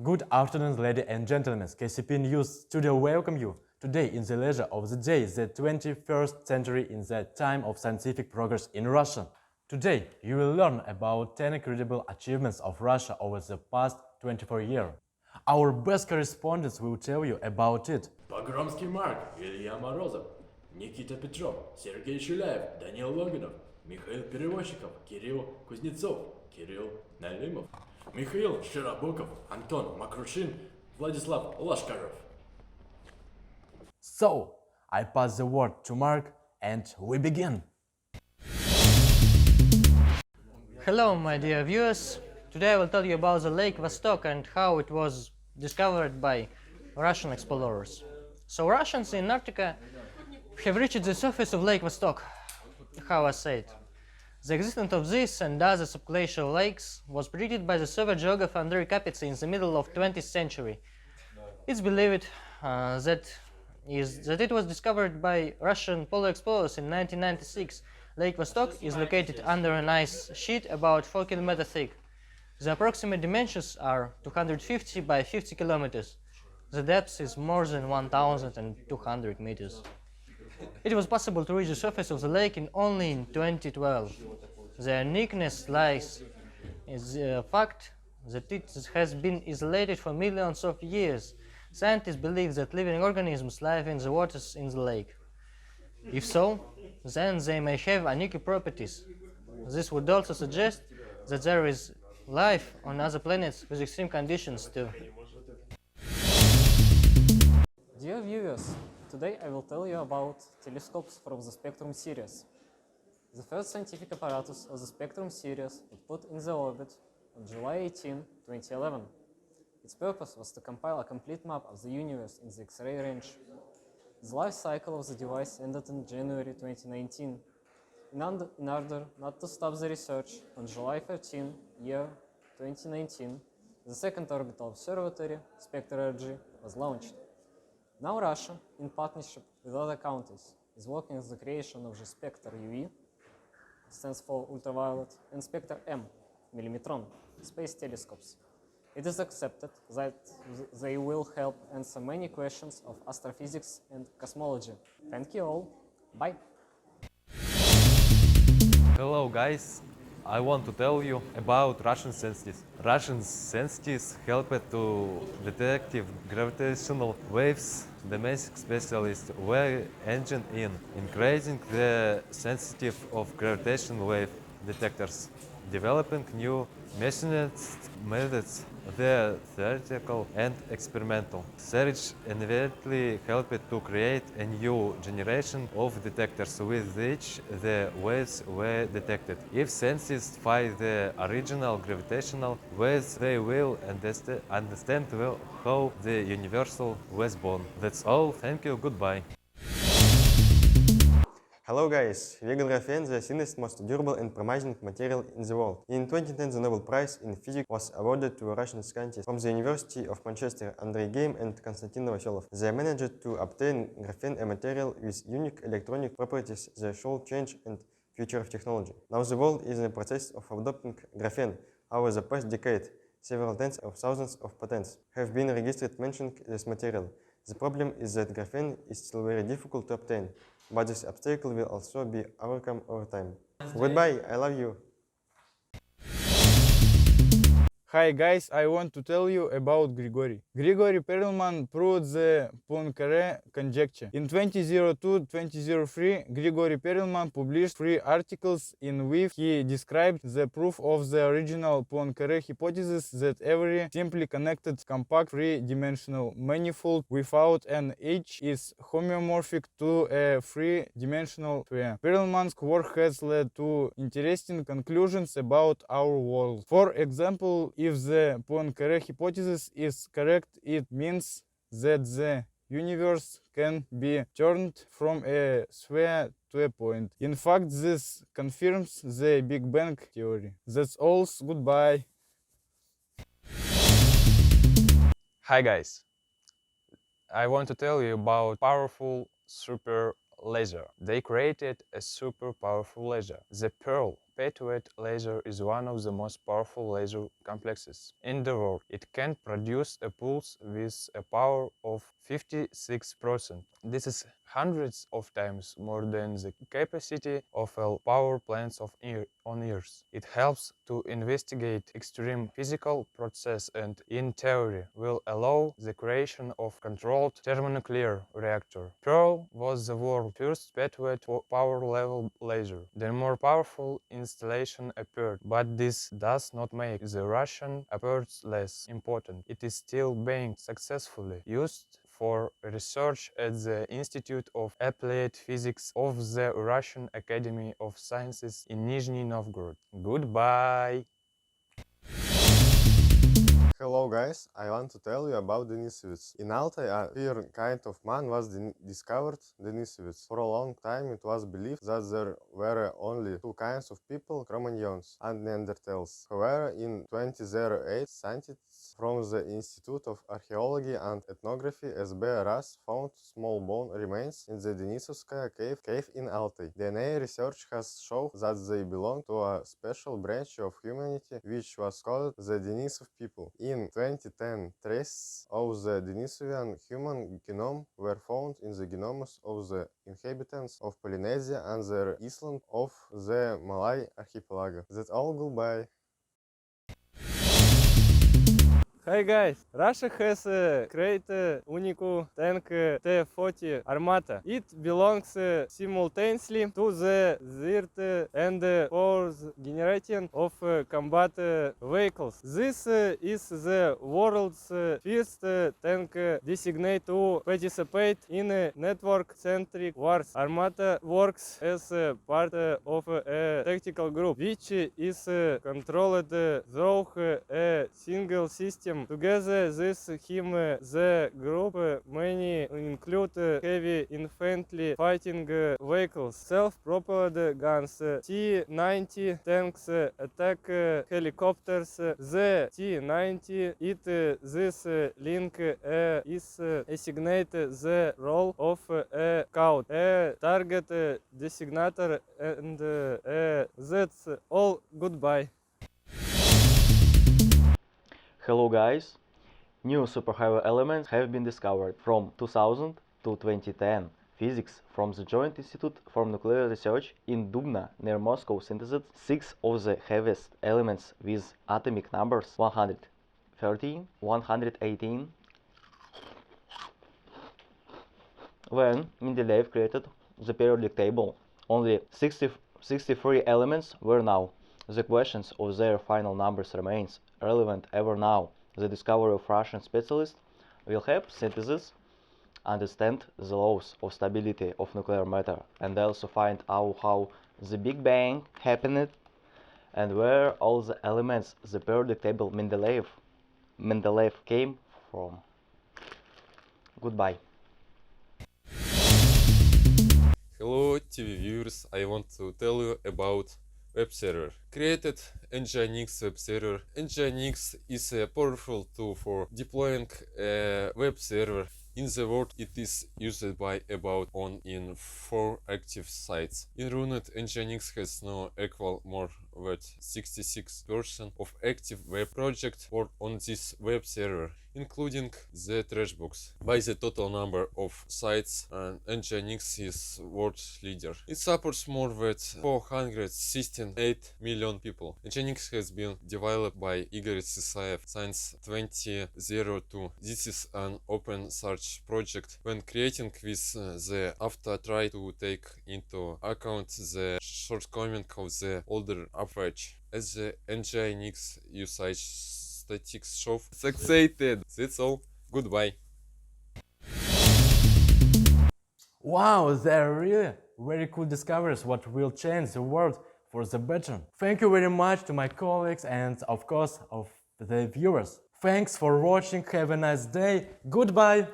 Good afternoon, ladies and gentlemen. KCP News Studio welcome you. Today, in the leisure of the day, the 21st century in the time of scientific progress in Russia. Today, you will learn about 10 incredible achievements of Russia over the past 24 years. Our best correspondents will tell you about it. Погромский Марк, Илья Морозов, Никита Петров, Сергей Шуляев, Данил Логинов, Михаил Перевозчиков, Кирилл Кузнецов, Кирилл Налимов, Михаил Широбоков, Антон Макрушин, Владислав Лашкаров. So, I pass the word to Mark and we begin. Hello, my dear viewers. Today I will tell you about the Lake Vostok and how it was discovered by Russian explorers. So Russians in Antarctica have reached the surface of Lake Vostok, how I said. The existence of this and other subglacial lakes was predicted by the Soviet geographer Andrei Kapitsa in the middle of 20th century. It's believed that it was discovered by Russian polar explorers in 1996. Lake Vostok is located under an ice sheet about 4 km thick. The approximate dimensions are 250 by 50 kilometers. The depth is more than 1,200 meters. It was possible to reach the surface of the lake only in 2012. The uniqueness lies in the fact that it has been isolated for millions of years. Scientists believe that living organisms live in the waters in the lake. If so, then they may have unique properties. This would also suggest that there is life on other planets with extreme conditions too. Dear viewers, today I will tell you about telescopes from the Spectrum series. The first scientific apparatus of the Spectrum series was put in the orbit on July 18, 2011. Its purpose was to compile a complete map of the universe in the X-ray range. The life cycle of the device ended in January 2019. In order not to stop the research, on July 13, year 2019, the second orbital observatory, SpectrRG, was launched. Now Russia, in partnership with other countries, is working on the creation of the Spectre UV, stands for ultraviolet, and Spectre M, millimetron, space telescopes. It is accepted that they will help answer many questions of astrophysics and cosmology. Thank you all. Bye. Hello guys, I want to tell you about Russian sensitives. Russian sensitives help to detect gravitational waves. The basic specialists were engaged in increasing the sensitivity of gravitational wave detectors, developing new methods, the theoretical and experimental. Research inevitably helped to create a new generation of detectors with which the waves were detected. If scientists find the original gravitational waves, they will understand how the universe was born. That's all. Thank you. Goodbye. Hello guys, vegan graphene, the thinnest, most durable and promising material in the world. In 2010, the Nobel Prize in Physics was awarded to Russian scientists from the University of Manchester, Andrei Geim and Konstantin Novoselov. They managed to obtain graphene, a material with unique electronic properties that should change and future of technology. Now the world is in the process of adopting graphene. Over the past decade, several tens of thousands of patents have been registered mentioning this material. The problem is that graphene is still very difficult to obtain, but this obstacle will also be overcome over time. Goodbye, I love you. Hi guys, I want to tell you about Grigory. Grigory Perelman proved the Poincare conjecture. In 2002-2003, Grigory Perelman published 3 articles in which he described the proof of the original Poincare hypothesis that every simply connected compact 3-dimensional manifold without an edge is homeomorphic to a 3-dimensional sphere. Perelman's work has led to interesting conclusions about our world. For example, if the Poincare hypothesis is correct, it means that the universe can be turned from a sphere to a point. In fact, this confirms the Big Bang theory. That's all. Goodbye. Hi guys, I want to tell you about powerful super laser. They created a super powerful laser, the Pearl pathway laser is one of the most powerful laser complexes in the world. It can produce a pulse with a power of 56%. This is hundreds of times more than the capacity of a power plants on Earth. It helps to investigate extreme physical process and, in theory, will allow the creation of controlled thermonuclear reactor. Pearl was the world's first pathway power level laser. The more powerful installation appeared, but this does not make the Russian efforts less important. It is still being successfully used for research at the Institute of Applied Physics of the Russian Academy of Sciences in Nizhny Novgorod. Goodbye! Hello guys, I want to tell you about Denisovets. In Altai, a rare kind of man was discovered, Denisovets. For a long time it was believed that there were only two kinds of people, Cro-Magnons and Neanderthals. However, in 2008, scientists from the Institute of Archaeology and Ethnography SB RAS found small bone remains in the Denisovskaya cave in Altai. DNA research has shown that they belong to a special branch of humanity which was called the Denisov people. In 2010, traces of the Denisovian human genome were found in the genomes of the inhabitants of Polynesia and the island of the Malay archipelago. That's all, goodbye. Hi guys, Russia has created unique tank T-40 Armata. It belongs simultaneously to the third and fourth generation of combat vehicles. This is the world's first tank designated to participate in network-centric wars. Armata works as part of a tactical group, which is controlled through a single system. Together with him, the group may include heavy infantry fighting vehicles, self-propelled guns, T-90 tanks, attack helicopters. The T-90 this link is assigned the role of a scout, a target designator, and that's all. Goodbye. Hello guys, new superhighway elements have been discovered from 2000 to 2010. Physics from the Joint Institute for Nuclear Research in Dubna near Moscow synthesized 6 of the heaviest elements with atomic numbers 113, 118. When Mendeleev created the periodic table, only 63 elements were known. The questions of their final numbers remains relevant ever now. The discovery of Russian specialists will help scientists understand the laws of stability of nuclear matter and also find out how the Big Bang happened and where all the elements the periodic table Mendeleev came from. Goodbye. Hello TV viewers, I want to tell you about web server. Created Nginx web server. Nginx is a powerful tool for deploying a web server. In the world, it is used by about 1 in 4 active sites. In Runet, Nginx has no equal more than 66% of active web projects work on this web server, including the Trashbox. By the total number of sites, Nginx is world leader. It supports more than 468 million people. Nginx has been developed by Igor Sisayev since 2002. This is an open source project. When creating with the after try to take into account the shortcomings of the older approach. As the Nginx usage statistics show succeeded. That's all. Goodbye. Wow, they're really very cool discoveries what will change the world for the better. Thank you very much to my colleagues and of course of the viewers. Thanks for watching, have a nice day, goodbye!